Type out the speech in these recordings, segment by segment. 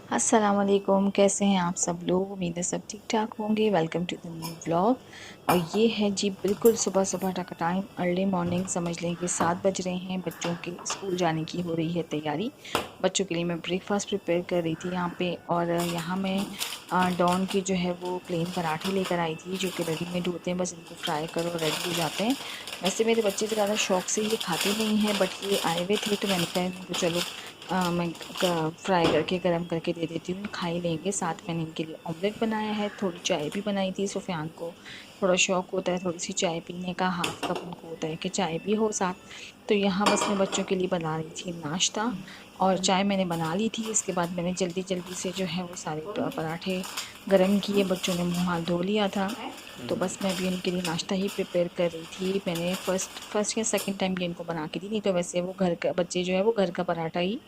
अस्सलाम वालेकुम, कैसे हैं आप सब लोग। उम्मीद है सब ठीक ठाक होंगे। Welcome to the new vlog. और ये है जी बिल्कुल सुबह सुबह का टाइम, अर्ली मॉर्निंग। समझ लें कि 7 बज रहे हैं। बच्चों के स्कूल जाने की हो रही है तैयारी। बच्चों के लिए मैं ब्रेकफास्ट प्रिपेयर कर रही थी यहाँ पे। और यहाँ मैं डॉन की जो है वो प्लेन पराठे लेकर आई थी, जो कि रेडीमेड होते हैं, बस इनको फ्राई करो रेडी हो जाते हैं। वैसे मेरे बच्चे तो ज़्यादा शौक से ये खाते नहीं हैं, बट ये आए हुए थे तो मैंने कहा इनको चलो मैं फ्राई करके गरम करके दे देती हूँ, खा ही लेंगे। साथ मैंने इनके लिए ऑमलेट बनाया है, थोड़ी चाय भी बनाई थी। सुफियान को थोड़ा शौक होता है थोड़ी सी चाय पीने का, हाफ कप उनको होता है कि चाय भी हो साथ। तो यहाँ बस मैं बच्चों के लिए बना रही थी नाश्ता, और चाय मैंने बना ली थी। इसके बाद मैंने जल्दी जल्दी से जो है वो सारे पराठे गरम किए। बच्चों ने मुँह हाथ धो लिया था, तो बस मैं भी उनके लिए नाश्ता ही प्रिपेयर कर रही थी। मैंने फ़र्स्ट या सेकंड टाइम ये इनको बना के दी। नहीं तो वैसे वो घर का बच्चे जो है वो घर का पराठा ही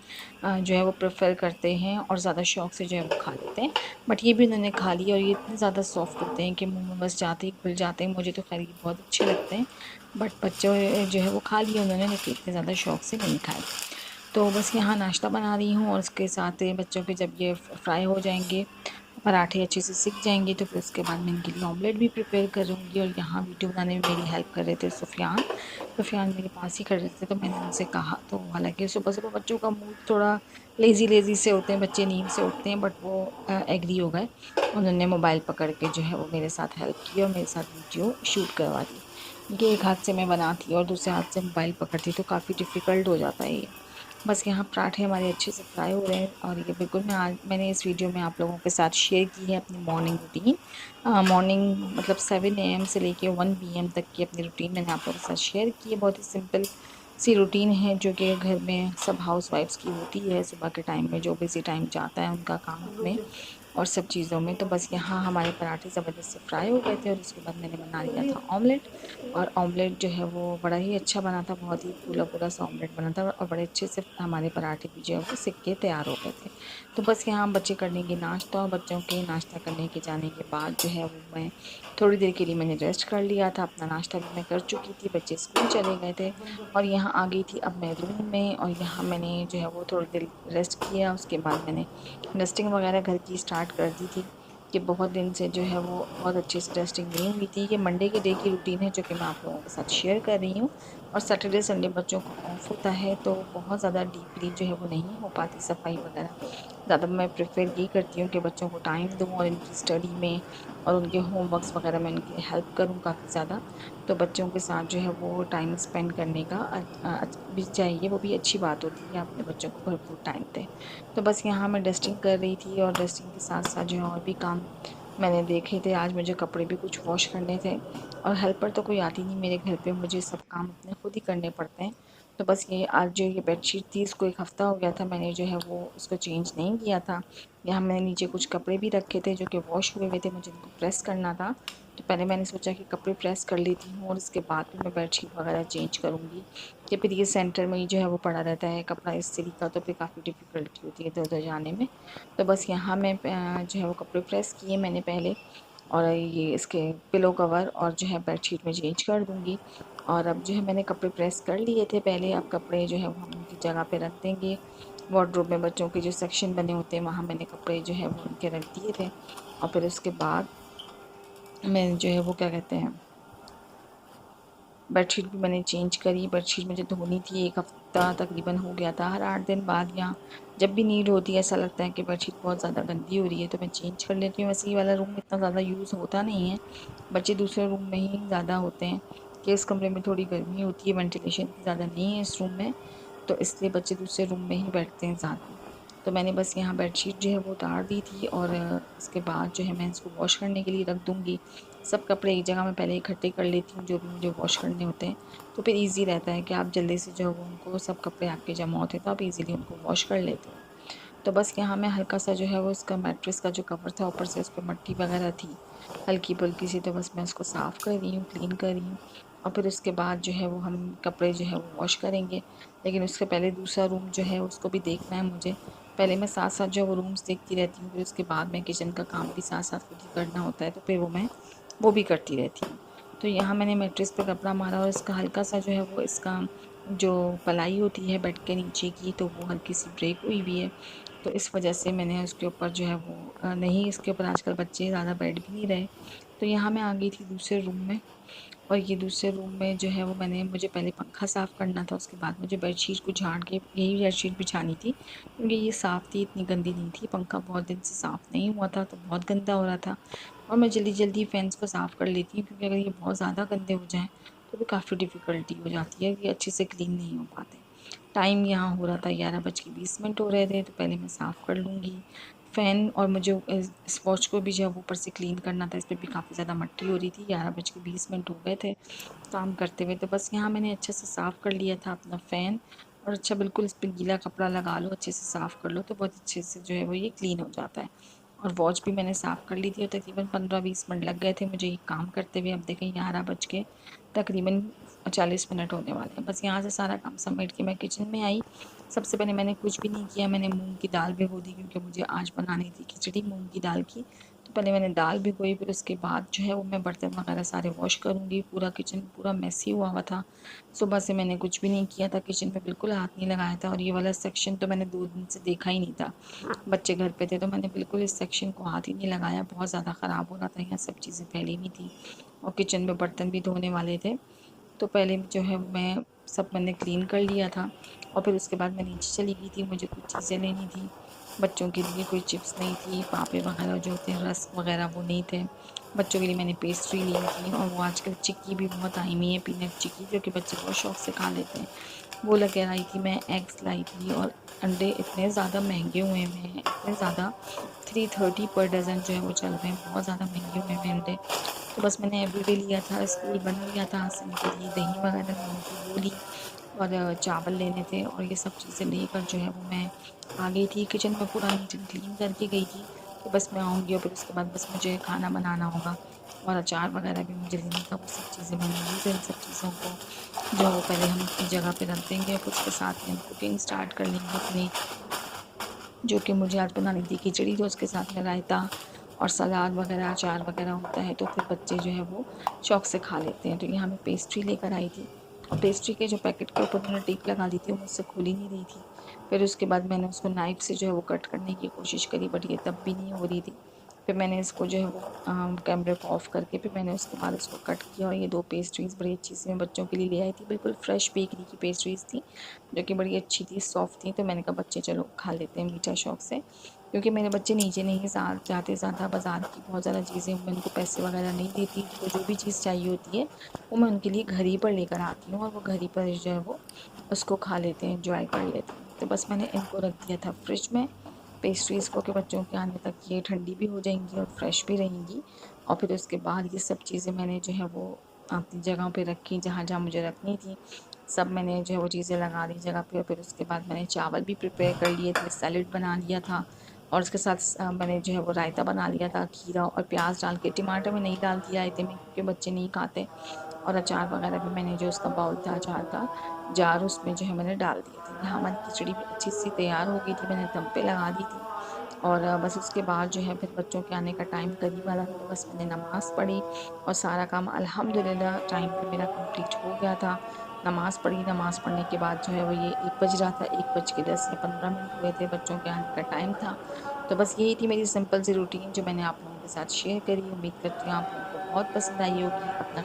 जो है वो प्रेफर करते हैं और ज़्यादा शौक से जो है वो खा लेते हैं। बट ये भी उन्होंने खा लिया, और ये इतने ज़्यादा सॉफ्ट होते हैं कि मुंह में बस जाते ही घुल जाते हैं। मुझे तो खैर ये बहुत अच्छे लगते हैं, बट बच्चों जो है वो खा लिए उन्होंने, लेकिन इतने ज़्यादा शौक से नहीं खाए। तो बस यहाँ नाश्ता बना रही हूँ, और उसके साथ बच्चों के जब ये फ्राई हो जाएंगे, पराठे अच्छे से सिक जाएंगे, तो फिर उसके बाद मैं इनके लिए ऑमलेट भी प्रिपेयर करूँगी। और यहाँ वीडियो बनाने में मेरी हेल्प कर रहे थे सुफियान। सुफियान मेरे पास ही खड़े थे, तो मैंने उनसे कहा, तो हालांकि सुबह सुबह बच्चों का मूड थोड़ा लेज़ी लेज़ी से होते हैं, बच्चे नींद से उठते हैं, बट वो एग्री हो गए। उन्होंने मोबाइल पकड़ के जो है वो मेरे साथ हेल्प की और मेरे साथ वीडियो शूट करवा दी। ये एक हाथ से मैं बनाती और दूसरे हाथ से मोबाइल पकड़ती, तो काफ़ी डिफ़िकल्ट हो जाता है ये। बस यहाँ पराठे हमारे अच्छे से फ्राई हो रहे हैं, और ये बिल्कुल मैंने इस वीडियो में आप लोगों के साथ शेयर की है अपनी मॉर्निंग रूटीन। मॉर्निंग मतलब 7 AM से लेके 1 PM तक की अपनी रूटीन मैंने आप लोगों के साथ शेयर की है। बहुत ही सिंपल सी रूटीन है, जो कि घर में सब हाउसवाइफ्स की होती है। सुबह के टाइम में जो बिज़ी टाइम जाता है उनका काम में और सब चीज़ों में। तो बस यहाँ हमारे पराठे ज़बरदस्त से फ्राई हो गए थे, और उसके बाद मैंने बना लिया था ऑमलेट। और ऑमलेट जो है वो बड़ा ही अच्छा बना था, बहुत ही फूला फूला सा ऑमलेट बना था, और बड़े अच्छे से हमारे पराठे भी जो है वो सिक के तैयार हो गए थे। तो बस यहाँ बच्चे करेंगे नाश्ता, और बच्चों के नाश्ता करने के जाने के बाद जो है वो मैं थोड़ी देर के लिए मैंने रेस्ट कर लिया था। अपना नाश्ता भी मैं कर चुकी थी, बच्चे स्कूल चले गए थे, और यहाँ आ गई थी अब मैं रूम में। और यहाँ मैंने जो है वो थोड़ी देर रेस्ट किया। उसके बाद मैंने डस्टिंग वगैरह घर की स्टार्ट कर दी थी, कि बहुत दिन से जो है वो बहुत अच्छे से डस्टिंग नहीं हुई थी। ये मंडे के डे की रूटीन है, जो कि मैं आप लोगों के साथ शेयर कर रही हूँ। और सैटरडे संडे बच्चों को ऑफ होता है, तो बहुत ज़्यादा डीपली जो है वो नहीं हो पाती सफाई वगैरह। ज़्यादा मैं प्रेफर यही करती हूँ कि बच्चों को टाइम दूँ, और इनकी स्टडी में और उनके होमवर्क्स वगैरह में उनकी हेल्प करूँ काफ़ी ज़्यादा। तो बच्चों के साथ जो है वो टाइम स्पेंड करने का भी चाहिए, वो भी अच्छी बात होती है, अपने बच्चों को भरपूर टाइम दें। तो बस यहाँ मैं डस्टिंग कर रही थी, और डस्टिंग के साथ साथ जो है और भी काम मैंने देखे थे। आज मुझे कपड़े भी कुछ वॉश करने थे, और हेल्पर तो कोई आती नहीं मेरे घर पे, मुझे सब काम अपने खुद ही करने पड़ते हैं। तो बस ये आज जो ये बेडशीट थी, इसको 1 हफ़्ता हो गया था मैंने जो है वो उसको चेंज नहीं किया था। यहाँ मैंने नीचे कुछ कपड़े भी रखे थे जो कि वॉश हुए हुए थे, मुझे इनको प्रेस करना था। तो पहले मैंने सोचा कि कपड़े प्रेस कर लेती हूँ, और उसके बाद फिर मैं बेडशीट वगैरह चेंज करूँगी, कि फिर ये सेंटर में ही जो है वो पड़ा रहता है कपड़ा इस्त्री का, तो फिर काफ़ी डिफ़िकल्टी होती है इधर उधर जाने में। तो बस यहाँ मैं जो है वो कपड़े प्रेस किए मैंने पहले, और ये इसके पिलो कवर और जो है बेडशीट में चेंज कर दूँगी। और अब जो है मैंने कपड़े प्रेस कर लिए थे पहले, अब कपड़े जो है वो हम उनकी जगह पे रख देंगे। वार्डरोब में बच्चों के जो सेक्शन बने होते हैं, वहाँ मैंने कपड़े जो है वो उनके रख दिए थे। और फिर उसके बाद मैं जो है वो क्या कहते हैं, बेडशीट भी मैंने चेंज करी। बेडशीट मुझे धोनी थी, 1 हफ़्ता तकरीबन हो गया था। हर 8 दिन बाद या जब भी नीड होती है, ऐसा लगता है कि बेडशीट बहुत ज़्यादा गंदी हो रही है, तो मैं चेंज कर लेती हूँ। वैसे ये वाला रूम इतना ज़्यादा यूज़ होता नहीं है, बच्चे दूसरे रूम में ही ज़्यादा होते हैं, कि इस कमरे में थोड़ी गर्मी होती है, वेंटिलेशन इतनी ज़्यादा नहीं है इस रूम में, तो इसलिए बच्चे दूसरे रूम में ही बैठते हैं ज़्यादा। तो मैंने बस यहाँ बेडशीट जो है वो उतार दी थी, और इसके बाद जो है मैं इसको वॉश करने के लिए रख दूँगी। सब कपड़े एक जगह मैं पहले इकट्ठे कर लेती हूँ, जो भी मुझे वॉश करने होते हैं, तो फिर ईज़ी रहता है कि आप जल्दी से जो है वो उनको सब कपड़े आपके जमा होते हैं, तो आप ईज़िली उनको वॉश कर लेते हो। तो बस यहाँ मैं हल्का सा जो है वो इसका मैट्रेस का जो कवर था, ऊपर से उस पे मट्टी वगैरह थी हल्की-फुल्की सी, तो बस मैं उसको साफ़ कर रही हूँ, क्लीन कर रही हूँ। और फिर उसके बाद जो है वो हम कपड़े जो है वो वॉश करेंगे। लेकिन उसके पहले दूसरा रूम जो है उसको भी देखना है मुझे। पहले मैं साथ-साथ जो है वो रूम्स देखती रहती हूँ, फिर उसके बाद में किचन का काम भी साथ-साथ खुद ही करना होता है, तो फिर वो भी करती रहती हूँ। तो यहाँ मैंने मैट्रेस पे कपड़ा मारा, और इसका हल्का सा जो है वो इसका जो पलाई होती है बेड के नीचे की, तो वो हल्की सी ब्रेक हुई हुई है। तो इस वजह से मैंने उसके ऊपर जो है वो नहीं, इसके ऊपर आजकल बच्चे ज़्यादा बैठ भी नहीं रहे। तो यहाँ मैं आ गई थी दूसरे रूम में, और ये दूसरे रूम में जो है वो मुझे पहले पंखा साफ़ करना था, उसके बाद मुझे बेडशीट को झाड़ के यही बेडशीट बिछानी थी, क्योंकि ये साफ़ थी, इतनी गंदी नहीं थी। पंखा बहुत दिन से साफ़ नहीं हुआ था तो बहुत गंदा हो रहा था, और मैं जल्दी जल्दी फ़ैन्स को साफ़ कर लेती हूँ, क्योंकि अगर ये बहुत ज़्यादा गंदे हो जाएँ तो भी काफ़ी डिफ़िकल्टी हो जाती है, ये अच्छे से क्लीन नहीं हो पाते। टाइम यहाँ हो रहा था 11:20 हो रहे थे, तो पहले मैं साफ़ कर लूँगी फ़ैन, और मुझे इस वॉच को भी जो है वो ऊपर से क्लीन करना था, इस पे भी काफ़ी ज़्यादा मट्टी हो रही थी। 11:20 हो गए थे काम करते हुए, तो बस यहाँ मैंने अच्छे से साफ़ कर लिया था अपना फ़ैन, और अच्छा बिल्कुल इस पे गीला कपड़ा लगा लो, अच्छे से साफ़ कर लो, तो बहुत अच्छे से जो है वो ये क्लीन हो जाता है। और वॉच भी मैंने साफ़ कर ली थी, और तकरीबन 15-20 मिनट लग गए थे मुझे ये काम करते हुए। अब देखें 11 बज के तकरीबन 40 मिनट होने वाले हैं। बस यहाँ से सारा काम समेट के मैं किचन में आई। सबसे पहले मैंने कुछ भी नहीं किया, मैंने मूँग की दाल भिगो दी, क्योंकि मुझे आज बनानी थी खिचड़ी मूँग की दाल की। तो पहले मैंने दाल भिगोई, फिर उसके बाद जो है वो मैं बर्तन वगैरह सारे वॉश करूँगी। पूरा किचन पूरा मेसी हुआ था। सुबह से मैंने कुछ भी नहीं किया था, किचन में बिल्कुल हाथ नहीं लगाया था, और ये वाला सेक्शन तो मैंने 2 दिन से देखा ही नहीं था। बच्चे घर पे थे तो मैंने बिल्कुल इस सेक्शन को हाथ ही नहीं लगाया, बहुत ज़्यादा ख़राब हो रहा था, यहाँ सब चीज़ें फैली हुई थी, और किचन में बर्तन भी धोने वाले थे। तो पहले जो है मैं सब मैंने क्लीन कर लिया था, और फिर उसके बाद मैं नीचे चली गई थी, मुझे कुछ चीज़ें लेनी थी। बच्चों के लिए कोई चिप्स नहीं थी, पापे वगैरह जो होते हैं, रस्क वगैरह वो नहीं थे। बच्चों के लिए मैंने पेस्ट्री ली थी, और वो आजकल चिक्की भी बहुत आई हुई है, पीनट चिक्की, जो कि बच्चे बहुत शौक से खा लेते हैं, वो लेकर आई थी मैं। एग्स लाई थी, और अंडे इतने ज़्यादा महंगे हुए हुए हैं, इतने ज़्यादा 330 पर डज़न जो है वो चल रहे हैं, बहुत ज़्यादा महंगे हुए हैं अंडे। तो बस मैंने एवरीडे लिया था, स्कूल बना लिया था आसिम के लिए, दही वगैरह लेनी थी वो ली, और चावल लेने थे, और ये सब चीज़ें लेकर जो है वो मैं आ गई थी किचन में, पूरा नीट एंड क्लीन करके गई थी कि बस मैं आऊँगी, और फिर उसके बाद बस मुझे खाना बनाना होगा, और अचार वगैरह भी मुझे लेना था। वो सब चीज़ें मैंने ली, तो इन सब चीज़ों को जो है वो पहले हम अपनी जगह पे रख देंगे, फिर उसके साथ में हम कुकिंग स्टार्ट कर लेंगे अपनी, जो कि मुझे आज बनानी थी खिचड़ी, तो उसके साथ में रायता और सलाद वगैरह, अचार वगैरह होता है, तो फिर बच्चे जो है वो शौक से खा लेते हैं। तो यहाँ मैं पेस्ट्री लेकर आई थी, और पेस्ट्री के जो पैकेट के ऊपर उन्होंने टेप लगा दी थी, वो मुझसे खुल ही नहीं रही थी। फिर उसके बाद मैंने उसको नाइफ़ से जो है वो कट करने की कोशिश करी, बट ये तब भी नहीं हो रही थी। फिर मैंने इसको जो है वो कैमरे को ऑफ़ करके फिर मैंने उसके बाद इसको कट किया, और ये 2 पेस्ट्रीज़ बड़ी अच्छी सी मैं बच्चों के लिए ले आई थी, बिल्कुल फ्रेश बेकरी की पेस्ट्रीज़ थी, जो कि बड़ी अच्छी थी, सॉफ्ट थी। तो मैंने कहा बच्चे चलो खा लेते हैं मीठा शौक से, क्योंकि मेरे बच्चे नीचे नहीं जाते ज़्यादा, बाज़ार की बहुत ज़्यादा चीज़ें मैं उनको पैसे वगैरह नहीं देती, तो जो भी चीज़ चाहिए होती है वो मैं उनके लिए घर ही पर लेकर आती हूँ, और वो घर ही पर जो है वो उसको खा लेते हैं, एंजॉय कर लेते हैं। तो बस मैंने इनको रख दिया था फ्रिज में, पेस्ट्रीज़ को, कि बच्चों के आने तक ये ठंडी भी हो जाएंगी और फ्रेश भी रहेंगी। और फिर उसके बाद ये सब चीज़ें मैंने जो है वो अपनी जगह पे रखी, जहाँ जहाँ मुझे रखनी थी, सब मैंने जो है वो चीज़ें लगा दी जगह पे। और फिर उसके बाद मैंने चावल भी प्रिपेयर कर लिए थे, सैलेड बना लिया था, और उसके साथ मैंने जो है वो रायता बना लिया था, खीरा और प्याज डाल के। टमाटर में नहीं डालती रायते में, क्योंकि बच्चे नहीं खाते। और अचार वगैरह भी मैंने जो उसका बाउल था अचार का, जार, उसमें जो है मैंने डाल दिए थे। यहाँ हमारी खिचड़ी भी अच्छी सी तैयार हो गई थी, मैंने दम पे लगा दी थी। और बस उसके बाद जो है फिर बच्चों के आने का टाइम करीब आ रहा था, तो बस मैंने नमाज़ पढ़ी, और सारा काम अल्हम्दुलिल्लाह टाइम पे मेरा कंप्लीट हो गया था। नमाज़ पढ़ी, नमाज़ पढ़ने के बाद जो है वो ये 1 बज रहा था, 1:10 या 15 मिनट हुए थे, बच्चों के आने का टाइम था। तो बस यही थी मेरी सिंपल सी रूटीन, जो मैंने आप लोगों के साथ शेयर करी। उम्मीद करती हूँ आप लोगों को बहुत पसंद आई होगी। अपना